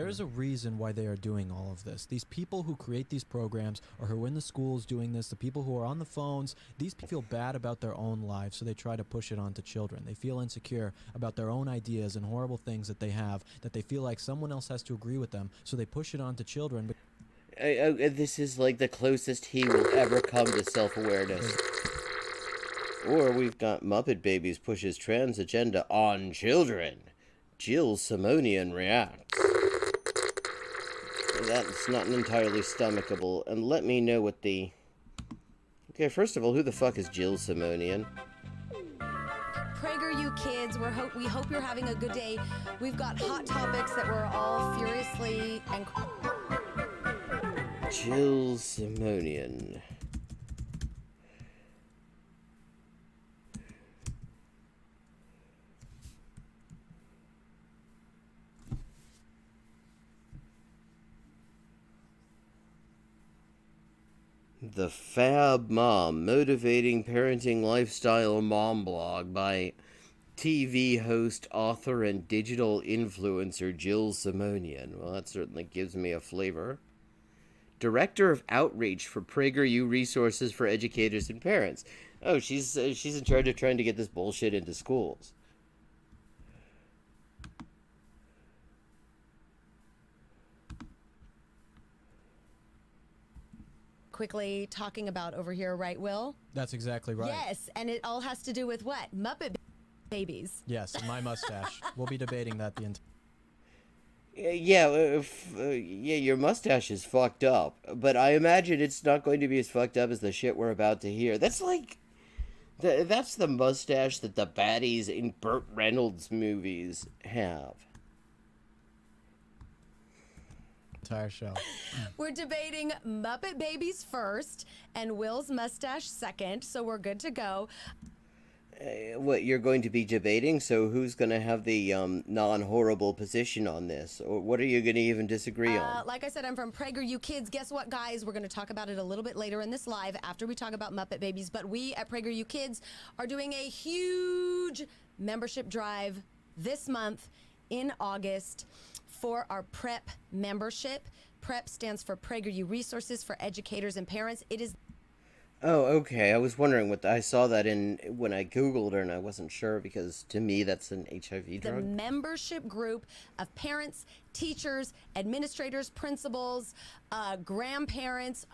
There is a reason why they are doing all of this. These people who create these programs or who are in the schools doing this, the people who are on the phones, these people feel bad about their own lives, so they try to push it onto children. They feel insecure about their own ideas and horrible things that they have, that they feel like someone else has to agree with them, so they push it onto children. This is like the closest he will ever come to self-awareness. Or we've got Muppet Babies pushes trans agenda on children. Jill Simonian reacts. That's not entirely stomachable. And let me know what the... Okay, first of all, who the fuck is Jill Simonian? PragerU kids, we hope you're having a good day. We've got hot topics that we're all furiously and... Jill Simonian. The Fab Mom, Motivating Parenting Lifestyle Mom Blog by TV host, author, and digital influencer Jill Simonian. Well, that certainly gives me a flavor. Director of Outreach for PragerU Resources for Educators and Parents. Oh, she's in charge of trying to get this bullshit into schools. Quickly talking about over here, right, Will? That's exactly right. Yes, and it all has to do with what? Muppet Babies. Yes, my mustache. We'll be debating that the entire... Yeah, your mustache is fucked up, but I imagine it's not going to be as fucked up as the shit we're about to hear. That's like, that's the mustache that the baddies in Burt Reynolds movies have. entire show. We're debating Muppet Babies first and Will's mustache second, so we're good to go. What, you're going to be debating? So who's going to have the non-horrible position on this? Or what are you going to even disagree on? Like I said, I'm from PragerU Kids. Guess what, guys? We're going to talk about it a little bit later in this live after we talk about Muppet Babies. But we at PragerU Kids are doing a huge membership drive this month in August for our PrEP membership. PrEP stands for PragerU Resources for Educators and Parents. It is... Oh, okay. I was wondering what I saw that in when I Googled her, and I wasn't sure because to me that's an HIV drug. The membership group of parents, teachers, administrators, principals, grandparents,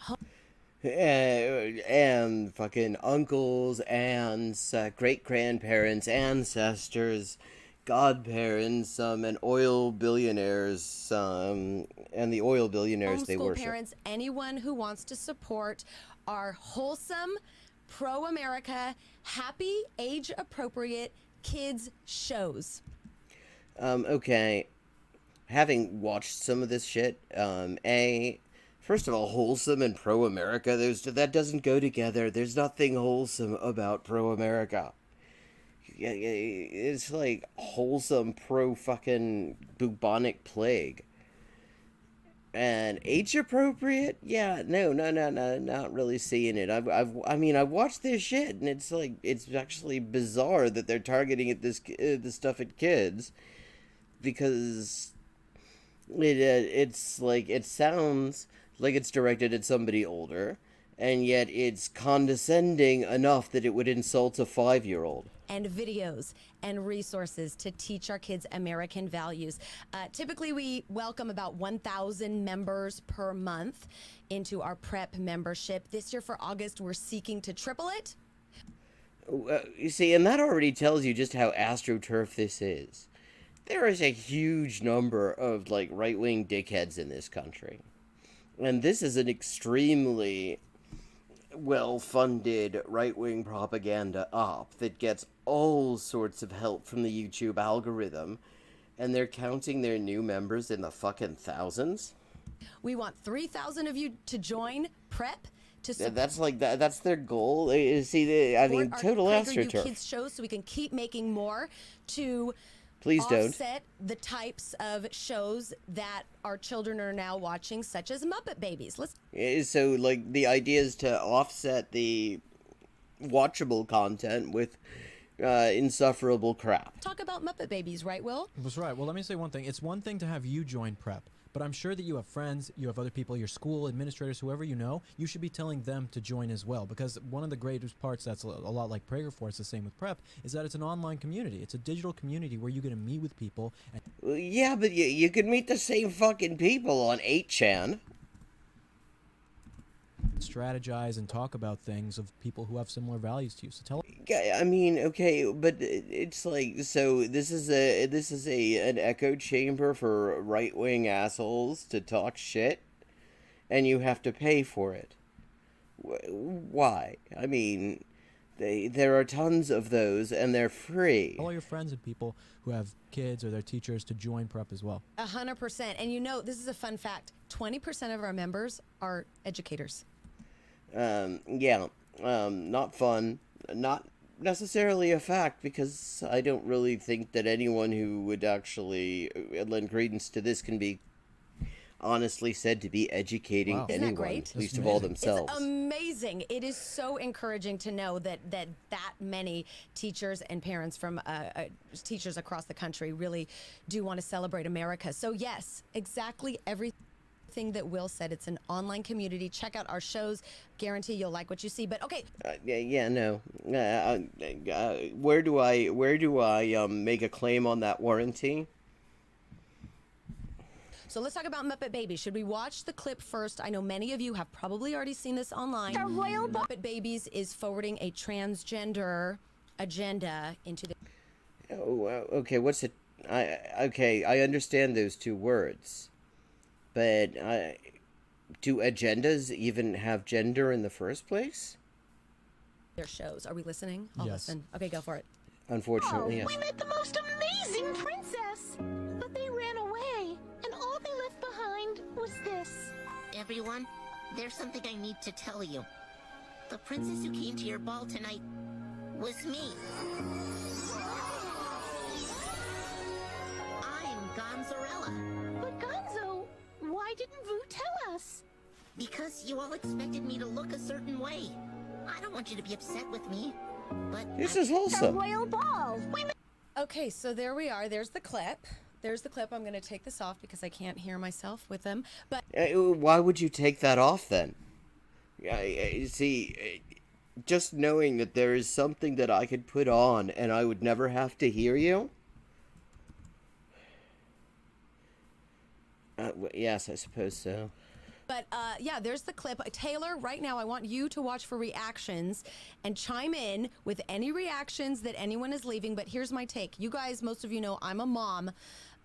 and fucking uncles, aunts, great-grandparents, ancestors, godparents, and oil billionaires, and the oil billionaires they worship. Parents, anyone who wants to support our wholesome, pro-America, happy, age-appropriate kids shows. Okay. Having watched some of this shit, first of all, wholesome and pro-America, that doesn't go together. There's nothing wholesome about pro-America. It's like wholesome pro-fucking bubonic plague. And age appropriate? Yeah, no, not really seeing it. I mean, I've watched this shit, and it's like, it's actually bizarre that they're targeting at this stuff at kids, because it's like, it sounds like it's directed at somebody older, and yet it's condescending enough that it would insult a 5-year-old. And videos and resources to teach our kids American values. Typically, we welcome about 1,000 members per month into our PrEP membership. This year for August, we're seeking to triple it. You see, and that already tells you just how astroturf this is. There is a huge number of, like, right-wing dickheads in this country. And this is an extremely well-funded right-wing propaganda op that gets all sorts of help from the YouTube algorithm, and they're counting their new members in the fucking thousands. We want 3,000 of you to join PrEP. That's their goal. See, I mean, total astroturf. Kids shows so we can keep making more to Please don't offset the types of shows that our children are now watching, such as Muppet Babies. So, like, the idea is to offset the watchable content with insufferable crap. Talk about Muppet Babies, right, Will? That's right. Well, let me say one thing. It's one thing to have you join PrEP, But I'm sure that you have friends, you have other people, your school administrators, whoever you know, you should be telling them to join as well. Because one of the greatest parts that's a lot like Prager for, it's the same with Prep, is that it's an online community. It's a digital community where you get to meet with people. And Well, yeah, but you could meet the same fucking people on 8chan. strategize and talk about things of people who have similar values to you. So tell Yeah, I mean, okay, but it's like, so this is an echo chamber for right-wing assholes to talk shit, and you have to pay for it. Why? I mean, there are tons of those, and they're free. all your friends and people who have kids or their teachers to join Prep as well. 100%. And you know, this is a fun fact. 20% of our members are educators. Yeah, not fun. Not necessarily a fact, because I don't really think that anyone who would actually lend credence to this can be honestly said to be educating Wow. Isn't that anyone, great? least That's of all amazing. themselves. It's amazing. It is so encouraging to know that many teachers and parents from teachers across the country really do want to celebrate America. So yes, exactly everything that Will said. It's an online community. Check out our shows. Guarantee you'll like what you see. But okay, No. Where do I make a claim on that warranty? so let's talk about Muppet Babies. Should we watch the clip first? I know many of you have probably already seen this online. Muppet Babies is forwarding a transgender agenda into the Oh, okay. What's it? I understand those two words, but do agendas even have gender in the first place? their shows. Are we listening? I'll Yes. listen. Okay, go for it. Unfortunately, yes. We met the most amazing princess, but they ran away, and all they left behind was this. Everyone, there's something I need to tell you. The princess who came to your ball tonight was me. I'm Gonzarella. But Gonzo, why didn't Vu tell us? Because you all expected me to look a certain way. I don't want you to be upset with me, but This is wholesome. Royal ball. Okay, so there we are. There's the clip. There's the clip. I'm going to take this off because I can't hear myself with them. But Why would you take that off then? See, just knowing that there is something that I could put on and I would never have to hear you. Yes, I suppose so. But yeah, there's the clip. Taylor, right now I want you to watch for reactions and chime in with any reactions that anyone is leaving. But here's my take. You guys, most of you know I'm a mom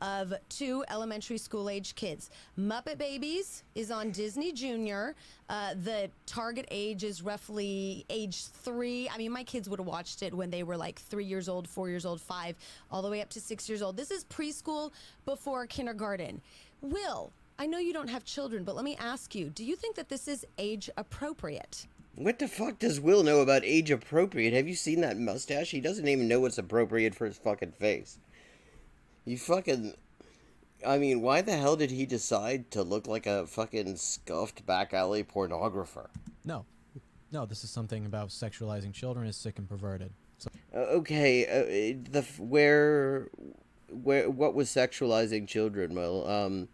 of 2 elementary school age kids. Muppet Babies is on Disney Junior. The target age is roughly age 3. I mean, my kids would have watched it when they were like 3 years old, 4 years old, 5, all the way up to 6 years old. This is preschool before kindergarten. Will, I know you don't have children, but let me ask you, do you think that this is age appropriate? What the fuck does Will know about age appropriate? Have you seen that mustache? He doesn't even know what's appropriate for his fucking face. You fucking... I mean, why the hell did he decide to look like a fucking scuffed back alley pornographer? No, this is something about sexualizing children is sick and perverted. So Okay, what was sexualizing children, Will?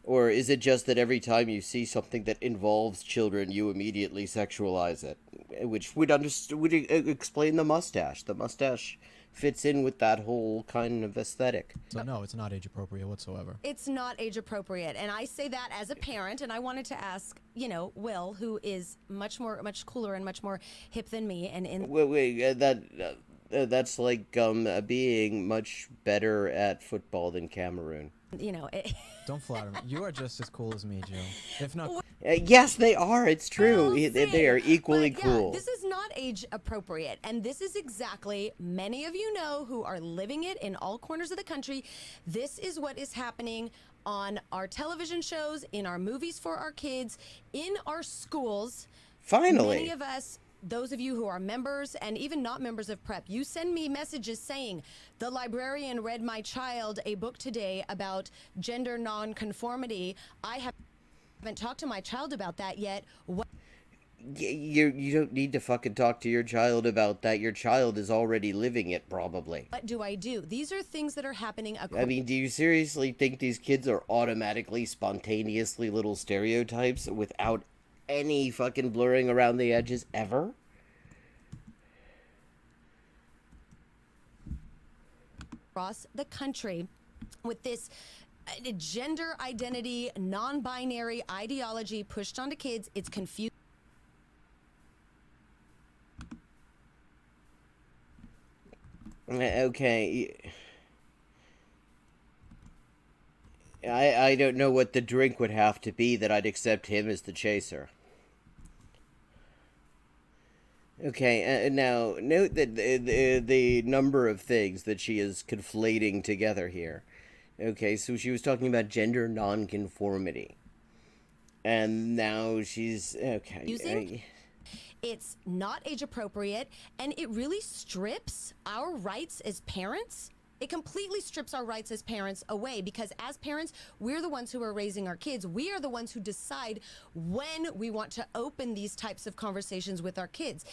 Or is it just that every time you see something that involves children, you immediately sexualize it? Which would explain the mustache. The mustache fits in with that whole kind of aesthetic. no, it's not age appropriate whatsoever. It's not age appropriate. And I say that as a parent, and I wanted to ask, Will, who is much cooler and much more hip than me, and in Wait, that's like being much better at football than Cameroon. Don't flatter me. You are just as cool as me, Jill. If not, Yes, they are. It's true. Well, They are equally but, cool. Yeah, this is not age appropriate, and this is exactly, many of you know who are living it in all corners of the country. This is what is happening on our television shows, in our movies for our kids, in our schools. Finally. Many of us, those of you who are members and even not members of Prep, you send me messages saying, the librarian read my child a book today about gender nonconformity. I haven't talked to my child about that yet. You don't need to fucking talk to your child about that. Your child is already living it, probably. What do I do? These are things that are happening I mean, do you seriously think these kids are automatically, spontaneously little stereotypes without any fucking blurring around the edges ever? across the country with this gender identity, non-binary ideology pushed onto kids. It's confusing. Okay. I don't know what the drink would have to be that I'd accept him as the chaser. Okay, now note that the number of things that she is conflating together here. Okay, so she was talking about gender nonconformity. And now she's... Okay. It's not age appropriate, and it really strips our rights as parents. It completely strips our rights as parents away, because as parents, we're the ones who are raising our kids. We are the ones who decide when we want to open these types of conversations with our kids.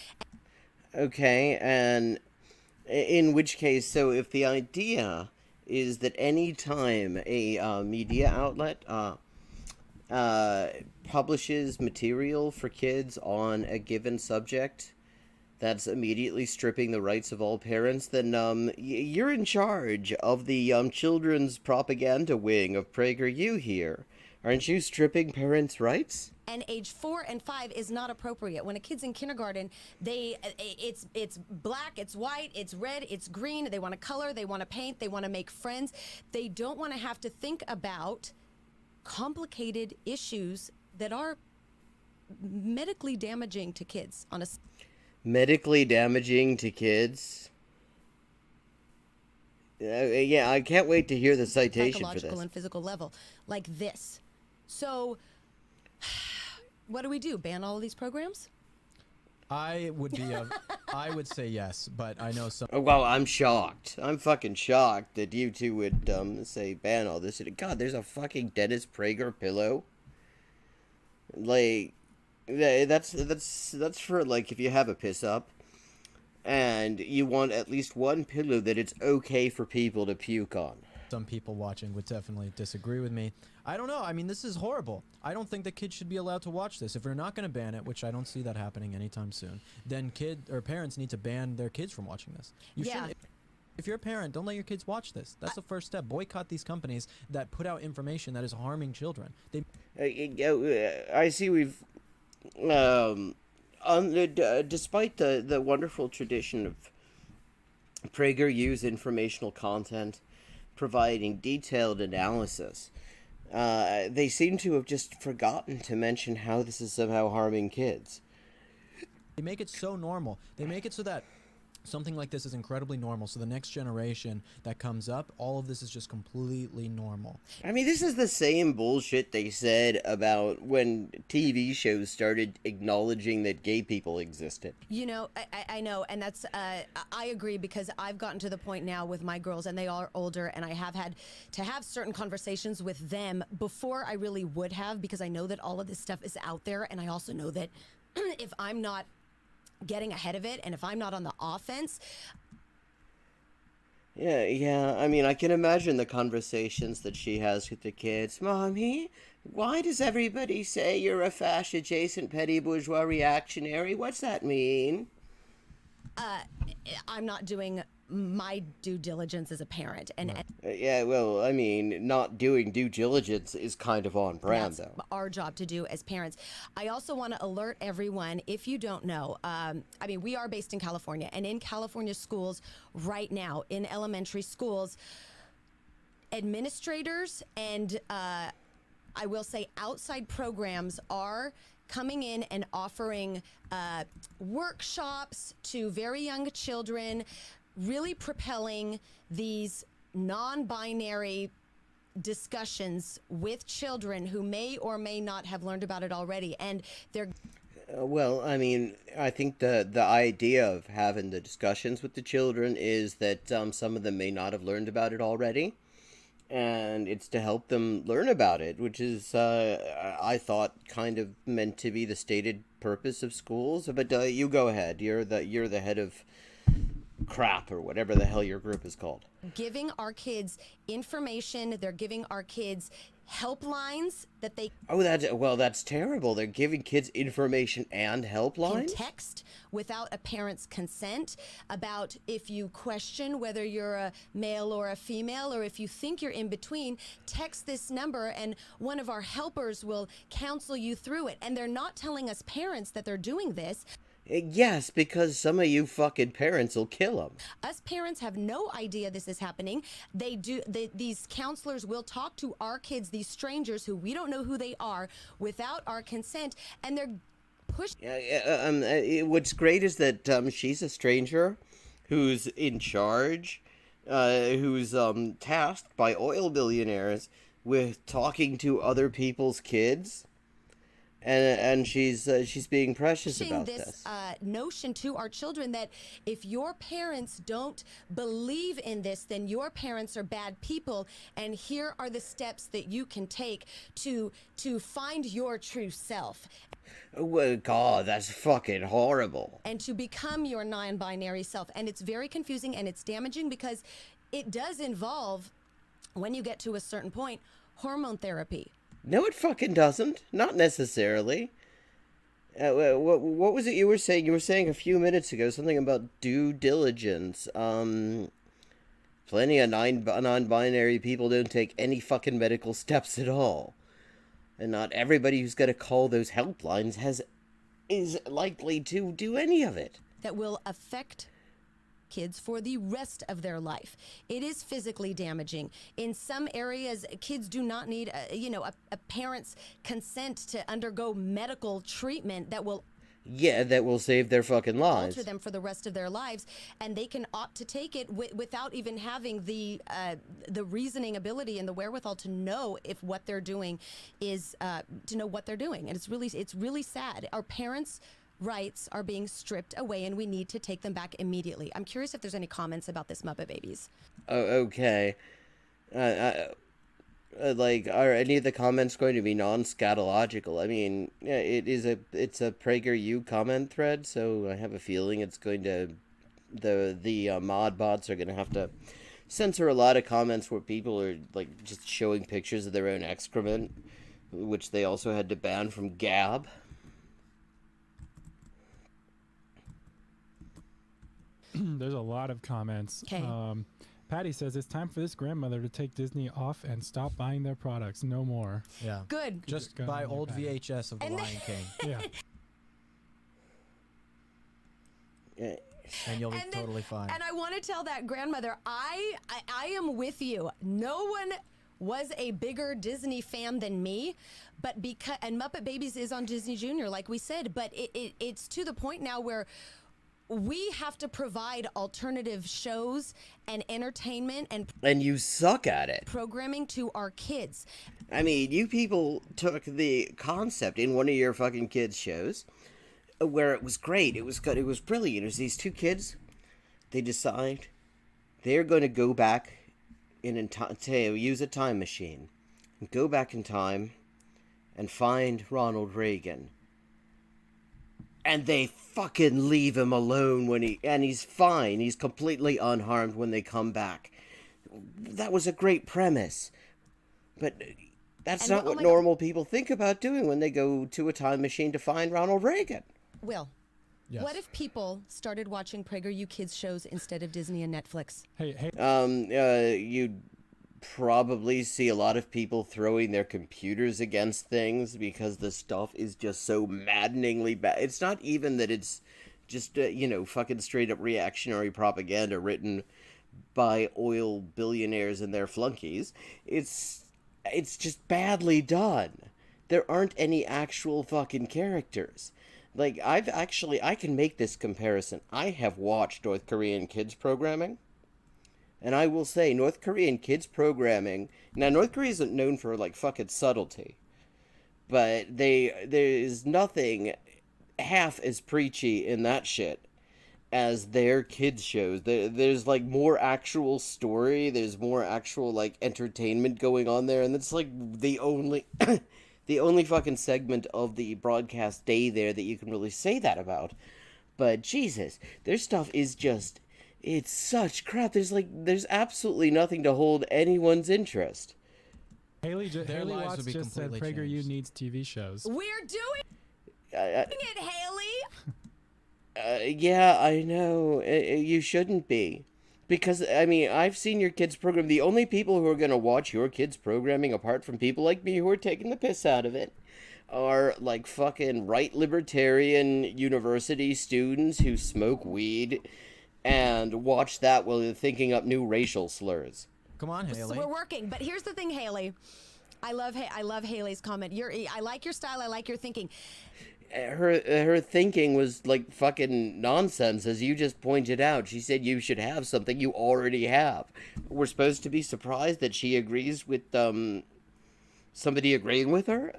Okay, and in which case, so if the idea is that any time a media outlet publishes material for kids on a given subject that's immediately stripping the rights of all parents, then you're in charge of the children's propaganda wing of PragerU here. Aren't you stripping parents' rights? And age 4 and 5 is not appropriate. When a kid's in kindergarten, it's black, it's white, it's red, it's green. They want to color, they want to paint, they want to make friends. They don't want to have to think about complicated issues that are medically damaging to kids on a medically damaging to kids. Yeah, I can't wait to hear the citation for this. Psychological and physical level, like this. So, what do we do? Ban all of these programs? I would say yes, but I know some. Well, I'm shocked. I'm fucking shocked that you two would say ban all this. God, there's a fucking Dennis Prager pillow. Like, that's for like if you have a piss up, and you want at least one pillow that it's okay for people to puke on. Some people watching would definitely disagree with me. I don't know. I mean, this is horrible. I don't think that kids should be allowed to watch this. If we're not going to ban it, which I don't see that happening anytime soon, then parents need to ban their kids from watching this. If you're a parent, don't let your kids watch this. That's the first step. Boycott these companies that put out information that is harming children. I see we've... despite the wonderful tradition of PragerU's informational content providing detailed analysis, they seem to have just forgotten to mention how this is somehow harming kids. They make it so normal. They make it so that something like this is incredibly normal. So the next generation that comes up, all of this is just completely normal. I mean, this is the same bullshit they said about when TV shows started acknowledging that gay people existed. You know, I know, and that's, I agree, because I've gotten to the point now with my girls, and they are older, and I have had to have certain conversations with them before I really would have, because I know that all of this stuff is out there, and I also know that if I'm not getting ahead of it, and if I'm not on the offense. Yeah, I mean, I can imagine the conversations that she has with the kids. Mommy, why does everybody say you're a fash-adjacent petty bourgeois reactionary? What's that mean? I'm not doing my due diligence as a parent. Yeah, well, I mean, not doing due diligence is kind of on brand, that's though. our job to do as parents. I also want to alert everyone, if you don't know, I mean, we are based in California, and in California schools right now, in elementary schools, administrators and I will say outside programs are coming in and offering workshops to very young children, really propelling these non-binary discussions with children who may or may not have learned about it already. And they're... Well, I mean, I think the idea of having the discussions with the children is that some of them may not have learned about it already. And it's to help them learn about it, which is, I thought, kind of meant to be the stated purpose of schools. But you go ahead. You're the head of crap or whatever the hell your group is called. Giving our kids information. They're giving our kids helplines that they That's terrible. They're giving kids information and can helplines. text without a parent's consent about if you question whether you're a male or a female, or if you think you're in between, text this number and one of our helpers will counsel you through it. And they're not telling us parents that they're doing this. Yes, because some of you fucking parents will kill them. Us parents have no idea this is happening. These counselors will talk to our kids, these strangers who we don't know who they are, without our consent, and they're pushed. What's great is that she's a stranger who's in charge, who's tasked by oil billionaires with talking to other people's kids. And she's being precious about this. Notion to our children that if your parents don't believe in this, then your parents are bad people, and here are the steps that you can take to find your true self. Oh, God, that's fucking horrible. And to become your non-binary self. And it's very confusing and it's damaging because it does involve, when you get to a certain point, hormone therapy. No, it fucking doesn't. Not necessarily. What was it you were saying? You were saying a few minutes ago something about due diligence. Plenty of non-binary people don't take any fucking medical steps at all. And not everybody who's got to call those helplines is likely to do any of it. That will affect kids for the rest of their life. It is physically damaging. In some areas, kids do not need a parent's consent to undergo medical treatment that will save their fucking lives, alter them for the rest of their lives, and they can opt to take it without even having the reasoning ability and the wherewithal to know if what they're doing is to know what they're doing. And it's really sad. Our parents' rights are being stripped away, and we need to take them back immediately. I'm curious if there's any comments about this, Muppet Babies. Oh, okay. Are any of the comments going to be non-scatological? I mean, yeah, it's a PragerU comment thread, so I have a feeling it's going to the mod bots are going to have to censor a lot of comments where people are like just showing pictures of their own excrement, which they also had to ban from Gab. There's a lot of comments. Okay. Patty says it's time for this grandmother to take Disney off and stop buying their products. No more. Yeah. Good. Just Go buy on, old Patty. VHS of The Lion King, Yeah. and you'll be totally fine. And I want to tell that grandmother, I am with you. No one was a bigger Disney fan than me, but and Muppet Babies is on Disney Junior, like we said, but it's to the point now where we have to provide alternative shows and entertainment And you suck at it. programming to our kids. I mean, you people took the concept in one of your fucking kids' shows where it was great. It was good. It was brilliant. It was these two kids. They decide they're going to go back use a time machine and go back in time and find Ronald Reagan. And they fucking leave him alone and he's fine. He's completely unharmed when they come back. That was a great premise. But that's not what normal people think about doing when they go to a time machine to find Ronald Reagan. Will, Yes. what if people started watching PragerU Kids shows instead of Disney and Netflix? Hey. You'd probably see a lot of people throwing their computers against things because the stuff is just so maddeningly bad. It's not even that it's just, fucking straight up reactionary propaganda written by oil billionaires and their flunkies. It's just badly done. There aren't any actual fucking characters. Like, I can make this comparison. I have watched North Korean kids programming. And I will say, North Korean kids programming... Now, North Korea isn't known for, like, fucking subtlety. But there's nothing half as preachy in that shit as their kids shows. There's, like, more actual story. There's more actual, like, entertainment going on there. And it's, like, the the only fucking segment of the broadcast day there that you can really say that about. But Jesus, their stuff is just, it's such crap. There's absolutely nothing to hold anyone's interest. Haley Their Haley lives Watts would be just said completely PragerU changed. needs TV shows. We're doing I, it, Haley. Yeah, I know. You shouldn't be. Because, I mean, I've seen your kids' program. The only people who are going to watch your kids' programming, apart from people like me who are taking the piss out of it, are, like, fucking right libertarian university students who smoke weed and watch that while they're thinking up new racial slurs. Come on, Haley. So we're working, but here's the thing, Haley. I love Haley's comment. I like your style. I like your thinking. Her thinking was like fucking nonsense, as you just pointed out. She said you should have something you already have. We're supposed to be surprised that she agrees with somebody agreeing with her.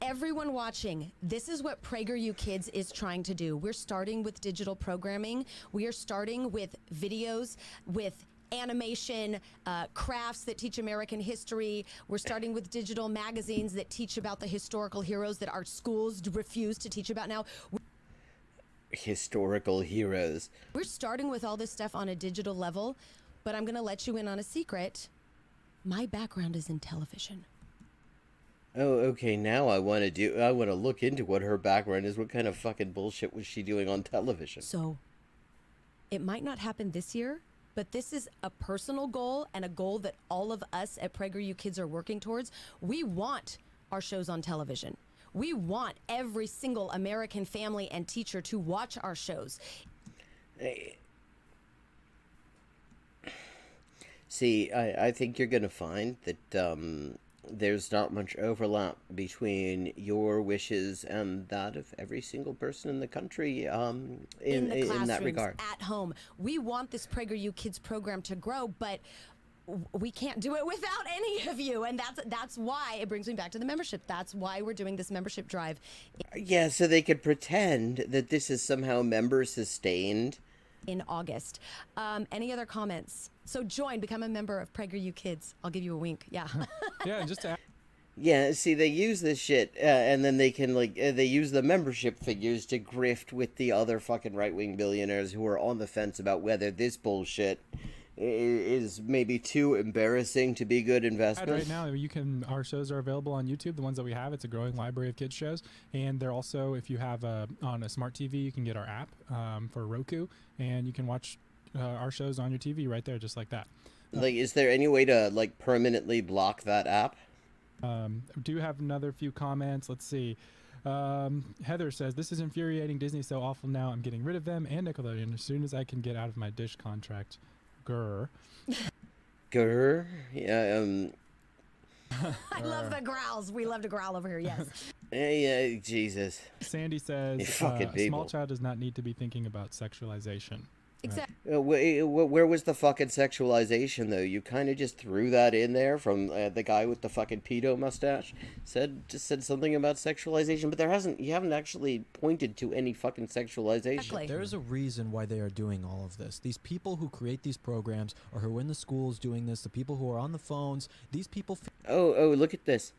Everyone watching, this is what PragerU Kids is trying to do. We're starting with digital programming. We are starting with videos, with animation, crafts that teach American history. We're starting with digital magazines that teach about the historical heroes that our schools refuse to teach about now. Historical heroes. We're starting with all this stuff on a digital level, but I'm going to let you in on a secret. My background is in television. Oh, okay, now I want to look into what her background is. What kind of fucking bullshit was she doing on television? So, it might not happen this year, but this is a personal goal and a goal that all of us at PragerU Kids are working towards. We want our shows on television. We want every single American family and teacher to watch our shows. See, I think you're going to find that there's not much overlap between your wishes and that of every single person in the country in that regard. At home. We want this PragerU Kids program to grow, but we can't do it without any of you, and that's why it brings me back to the membership. That's why we're doing this membership drive. Yeah, so they could pretend that this is somehow member sustained. In August. Any other comments? So become a member of PragerU Kids. I'll give you a wink. Yeah. Yeah, and just to Yeah, see, they use this shit, and then they can, they use the membership figures to grift with the other fucking right-wing billionaires who are on the fence about whether this bullshit is maybe too embarrassing to be good investment. right now, our shows are available on YouTube. The ones that we have, it's a growing library of kids shows, and they're also, if you have on a smart TV, you can get our app for Roku, and you can watch our shows on your TV right there, just like that. Is there any way to permanently block that app? We do have another few comments. Let's see. Heather says, "This is infuriating. Disney's so awful now. I'm getting rid of them and Nickelodeon as soon as I can get out of my Dish contract." Grr. Grr? Yeah, I love the growls. We love to growl over here, yes. yeah, Jesus. Sandy says, You fucking "A people. small child does not need to be thinking about sexualization." Exactly. Where was the fucking sexualization, though? You kind of just threw that in there from the guy with the fucking pedo mustache. Just said something about sexualization, but you haven't actually pointed to any fucking sexualization. Exactly. There is a reason why they are doing all of this. These people who create these programs or who are in the schools doing this, the people who are on the phones, these people... Oh, look at this.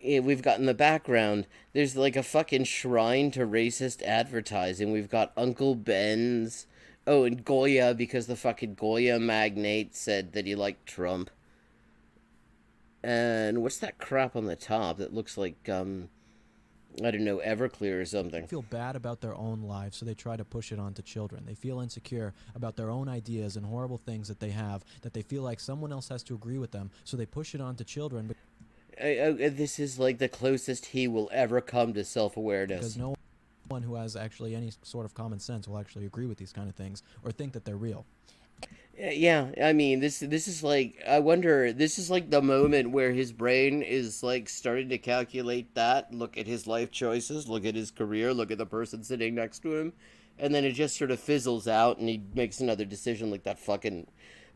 We've got in the background, there's a fucking shrine to racist advertising. We've got Uncle Ben's. Oh, and Goya, because the fucking Goya magnate said that he liked Trump. And what's that crap on the top that looks like, I don't know, Everclear or something? feel bad about their own lives, so they try to push it onto children. They feel insecure about their own ideas and horrible things that they have, that they feel like someone else has to agree with them, so they push it onto children. This is the closest he will ever come to self-awareness. Because no one who has actually any sort of common sense will actually agree with these kind of things or think that they're real. Yeah, I mean, this is I wonder, this is the moment where his brain is starting to calculate that, look at his life choices, look at his career, look at the person sitting next to him, and then it just sort of fizzles out and he makes another decision like that fucking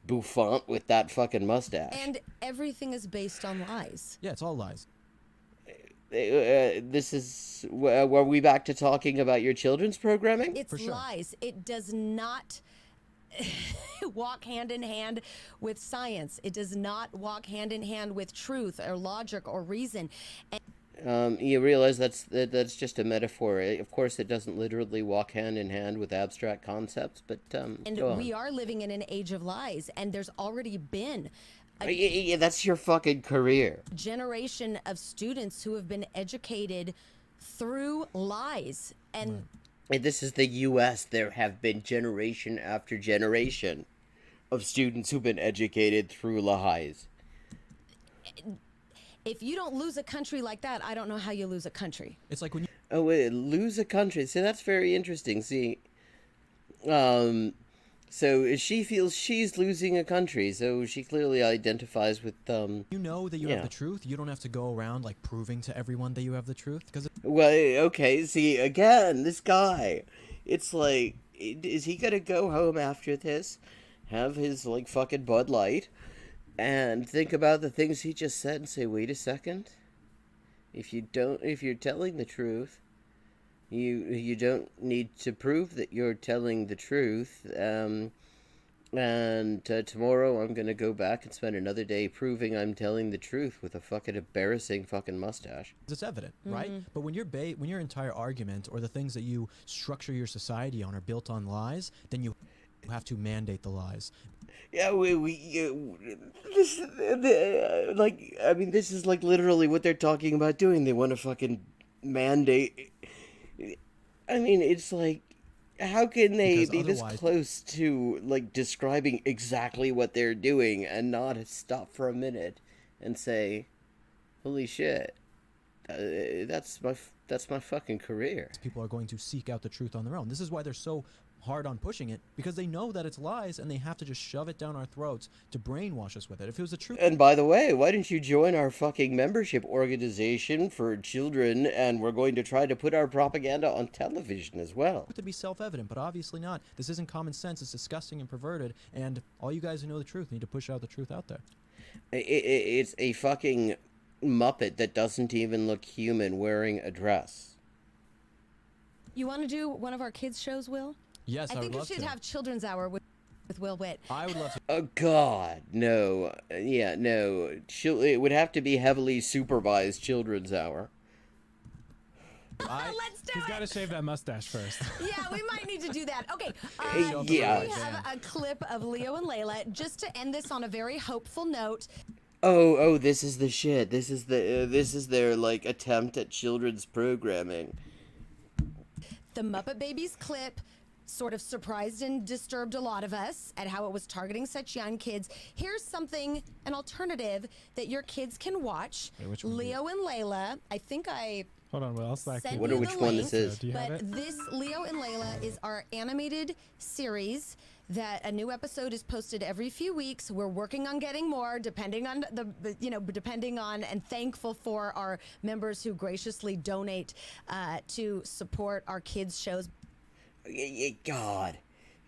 bouffant with that fucking mustache. And everything is based on lies. Yeah, it's all lies. This is, were we back to talking about your children's programming? It's For sure. lies. It does not... walk hand in hand with science. It does not walk hand in hand with truth or logic or reason. You realize that's just a metaphor. Of course, it doesn't literally walk hand in hand with abstract concepts, but And go on. we are living in an age of lies, and there's already been Yeah, that's your fucking career. a generation of students who have been educated through lies. And And this is the U.S. There have been generation after generation of students who've been educated through lies. if you don't lose a country like that, I don't know how you lose a country. It's like when you Oh, wait, lose a country. See, that's very interesting. See, so she feels she's losing a country, so she clearly identifies with, know that you Yeah. have the truth, you don't have to go around like proving to everyone that you have the truth. Because well, okay, see, again, this guy, it's like, is he gonna go home after this, have his, like, fucking Bud Light, and think about the things he just said and say, wait a second, if you're telling the truth, you don't need to prove that you're telling the truth, and tomorrow I'm gonna go back and spend another day proving I'm telling the truth with a fucking embarrassing fucking mustache. it's evident, right? But when when your entire argument or the things that you structure your society on are built on lies, then you have to mandate the lies. Yeah, this is like literally what they're talking about doing. They want to fucking mandate. I mean, it's like, how can they Because be this otherwise- close to like describing exactly what they're doing and not stop for a minute and say, "Holy shit, that's my fucking career." People are going to seek out the truth on their own. This is why they're so hard on pushing it, because they know that it's lies and they have to just shove it down our throats to brainwash us with it. If it was the truth, And by the way, why don't you join our fucking membership organization for children, and we're going to try to put our propaganda on television as well. it would be self-evident, but obviously not. This isn't common sense. It's disgusting and perverted, and all you guys who know the truth need to push out the truth out there. It's a fucking Muppet that doesn't even look human wearing a dress. You want to do one of our kids' shows, Will? Yes, I I would think we love should to. have Children's Hour with Will Witt. I would love to. Oh God, no. Yeah, no. It would have to be heavily supervised children's hour. Let's do He's it. got to shave that mustache first. Yeah, we might need to do that. Okay. Yeah. We have a clip of Leo and Layla just to end this on a very hopeful note. Oh, this is the shit. This is their like attempt at children's programming. The Muppet Babies clip sort of surprised and disturbed a lot of us at how it was targeting such young kids. Here's something, an alternative that your kids can watch. Wait, which one? Leo and Layla. I think I Hold on, Will. I'll slack sent you. Wonder you which the one link, this is. Do you have but it? this Leo and Layla is our animated series that a new episode is posted every few weeks. We're working on getting more, depending on depending on and thankful for our members who graciously donate to support our kids' shows. God,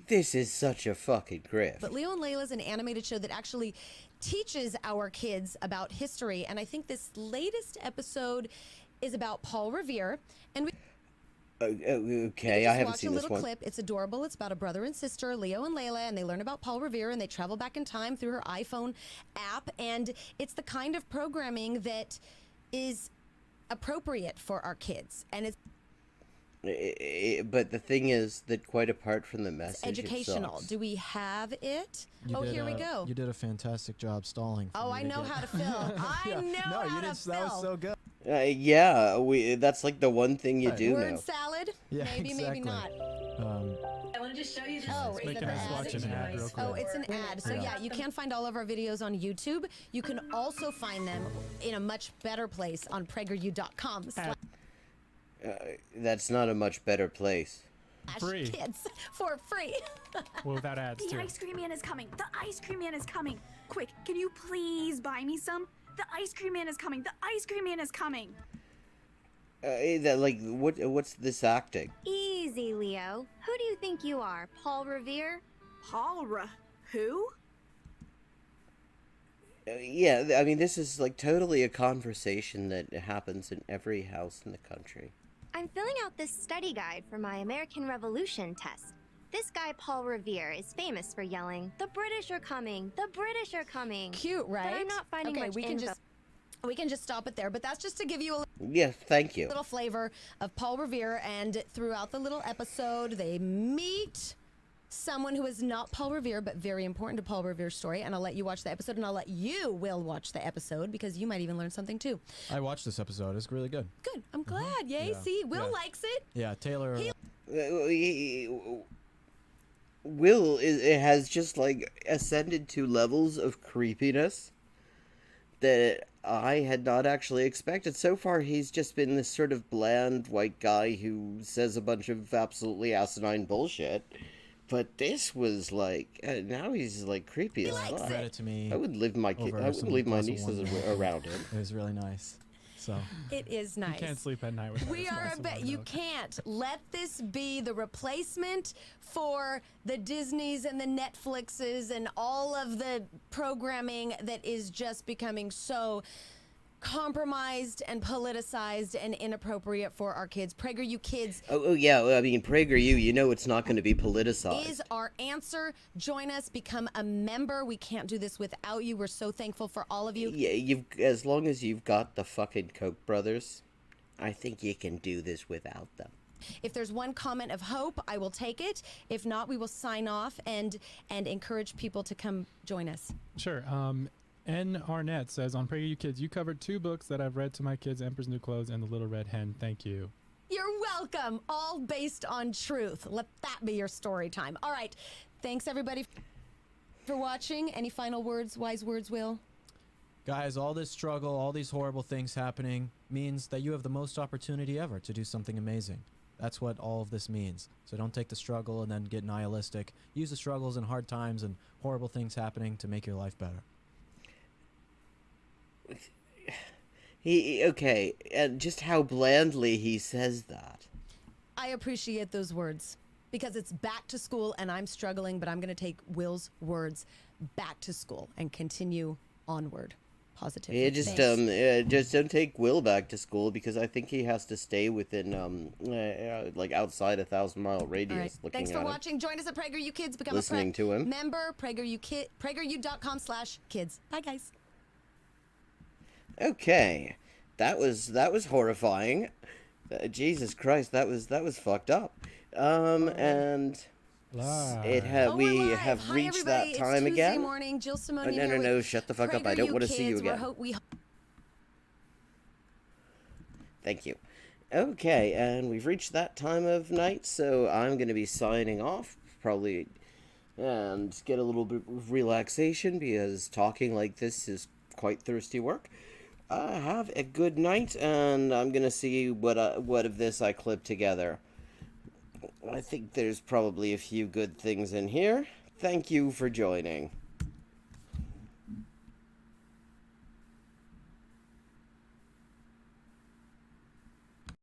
this is such a fucking grift. But Leo and Layla is an animated show that actually teaches our kids about history, and I think this latest episode is about Paul Revere, and we Okay, just I haven't watch seen a this little one. clip. It's adorable. It's about a brother and sister, Leo and Layla, and they learn about Paul Revere, and they travel back in time through her iPhone app, and it's the kind of programming that is appropriate for our kids, and it's But the thing is that quite apart from the message, educational. it sucks. Do we have it? You did Here we go. You did a fantastic job stalling. for Oh, me I to know get- how to fill. I Yeah. know No, how you to did. fill. That was so good. Yeah, that's like the one thing you Right. do Word know. salad? Yeah, maybe, maybe exactly. not. I wanted to show you this. Oh, It's is making that the us ad? watch an ad real quick. Oh, it's an ad. So yeah, you can find all of our videos on YouTube. You can also find them in a much better place on PragerU.com. That's not a much better place. Free. Kids for free. Well, without ads, The too. ice cream man is coming. The ice cream man is coming. Quick, can you please buy me some? The ice cream man is coming. The ice cream man is coming. What's this acting? Easy, Leo. Who do you think you are, Paul Revere? Who? Yeah, I mean, this is like totally a conversation that happens in every house in the country. I'm filling out this study guide for my American Revolution test. This guy, Paul Revere, is famous for yelling, "The British are coming! The British are coming!" Cute, right? But I'm not finding okay, much we can just stop it there. But that's just to give you a Yes, thank you. little flavor of Paul Revere. And throughout the little episode, they meet someone who is not Paul Revere, but very important to Paul Revere's story. And I'll let you watch the episode, and I'll let you, Will, watch the episode, because you might even learn something too. I watched this episode. It's really good. Good. I'm glad. Yay. Yeah. See, Will Yeah. likes it. Yeah, Taylor. Will has just like ascended to levels of creepiness that I had not actually expected. So far, he's just been this sort of bland white guy who says a bunch of absolutely asinine bullshit. But this was like now he's like creepy as likes fuck. Read it to me. I would leave my over I would some leave my glass of nieces wine. around him. It was really nice. So It is nice. You can't sleep at night without We a are glass a of bit. wine, You though. can't let this be the replacement for the Disneys and the Netflixes and all of the programming that is just becoming so compromised and politicized and inappropriate for our kids. PragerU Kids Oh yeah, well, I mean PragerU, you know it's not going to be politicized. is our answer. Join us, become a member. We can't do this without you. We're so thankful for all of you. Yeah, as long as you've got the fucking Koch brothers, I think you can do this without them. If there's one comment of hope, I will take it. If not, we will sign off and encourage people to come join us. Sure. N. Arnett says, on PragerU Kids, you covered 2 books that I've read to my kids, Emperor's New Clothes and The Little Red Hen. Thank you. You're welcome. All based on truth. Let that be your story time. All right. Thanks, everybody, for watching. Any final words, wise words, Will? guys, all this struggle, all these horrible things happening means that you have the most opportunity ever to do something amazing. That's what all of this means. So don't take the struggle and then get nihilistic. Use the struggles and hard times and horrible things happening to make your life better. Okay, and just how blandly he says that. I appreciate those words because it's back to school and I'm struggling, but I'm going to take Will's words back to school and continue onward. Positively. Yeah, just Thanks. just don't take Will back to school because I think he has to stay within like outside 1,000-mile radius. All right. Looking Thanks for at him. watching. Join us at PragerU Kids. Become Listening a to him. member. PragerU.com/kids. Bye, guys. Okay, that was horrifying. Jesus Christ, that was fucked up. And Live. we we're live. have Hi, reached everybody. that time it's Tuesday again. morning. Jill Simone Oh, here with no, shut the fuck up. I don't PragerU want to see you Kids. again. We Thank you. Okay, and we've reached that time of night, so I'm going to be signing off, probably, and get a little bit of relaxation, because talking like this is quite thirsty work. Have a good night, and I'm going to see what of this I clip together. I think there's probably a few good things in here. Thank you for joining.